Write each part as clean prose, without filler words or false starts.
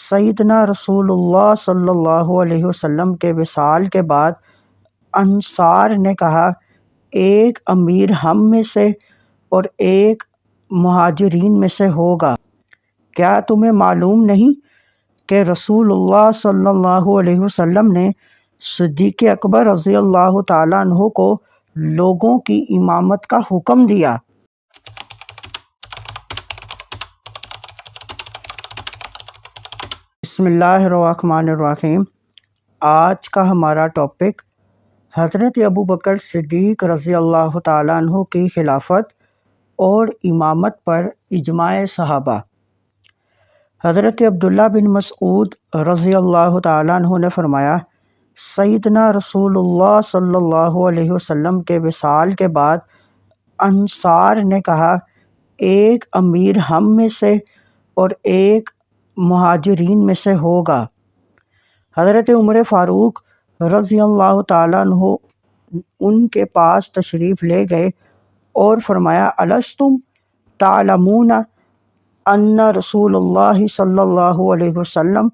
سیدنا رسول اللہ صلی اللہ علیہ وسلم کے وصال کے بعد انصار نے کہا، ایک امیر ہم میں سے اور ایک مہاجرین میں سے ہوگا۔ کیا تمہیں معلوم نہیں کہ رسول اللہ صلی اللہ علیہ وسلم نے صدیق اکبر رضی اللہ تعالیٰ عنہ کو لوگوں کی امامت کا حکم دیا؟ بسم اللہ الرحمن الرحیم۔ آج کا ہمارا ٹاپک حضرت ابو بکر صدیق رضی اللہ تعالیٰ عنہ کی خلافت اور امامت پر اجماع صحابہ۔ حضرت عبداللہ بن مسعود رضی اللہ تعالیٰ عنہ نے فرمایا، سیدنا رسول اللہ صلی اللہ علیہ وسلم کے وصال کے بعد انصار نے کہا، ایک امیر ہم میں سے اور ایک مہاجرین میں سے ہوگا۔ حضرت عمر فاروق رضی اللہ تعالیٰ عنہ ان کے پاس تشریف لے گئے اور فرمایا، الستم تعلمون ان رسول اللہ صلی اللہ علیہ وسلم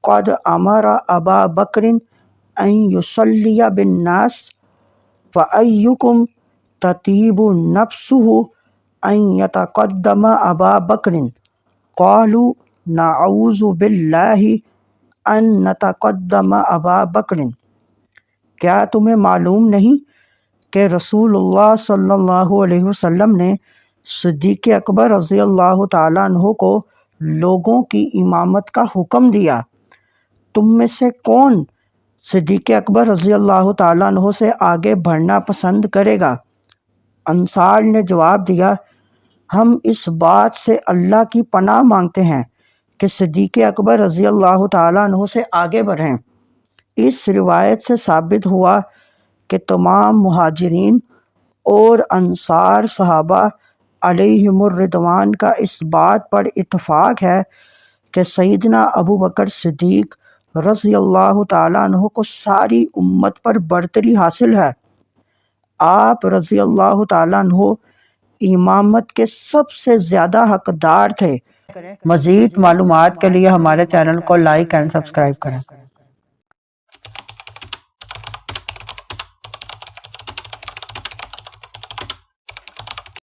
قد امر ابا بکر ان یصلی بالناس فایکم تطیب نفسہ ان یتقدم ابا بکر؟ قالوا نعوذ باللہ ان نتقدم ابا بکر۔ کیا تمہیں معلوم نہیں کہ رسول اللہ صلی اللہ علیہ وسلم نے صدیق اکبر رضی اللہ تعالیٰ عنہ کو لوگوں کی امامت کا حکم دیا؟ تم میں سے کون صدیق اکبر رضی اللہ تعالیٰ عنہ سے آگے بڑھنا پسند کرے گا؟ انصار نے جواب دیا، ہم اس بات سے اللہ کی پناہ مانگتے ہیں کہ صدیق اکبر رضی اللہ تعالیٰ عنہ سے آگے بڑھیں۔ اس روایت سے ثابت ہوا کہ تمام مہاجرین اور انصار صحابہ علیہم الرضوان کا اس بات پر اتفاق ہے کہ سیدنا ابو بکر صدیق رضی اللہ تعالیٰ عنہ کو ساری امت پر برتری حاصل ہے۔ آپ رضی اللہ تعالیٰ عنہ امامت کے سب سے زیادہ حقدار تھے۔ مزید معلومات کے لیے ہمارے چینل کو لائک اینڈ سبسکرائب کریں۔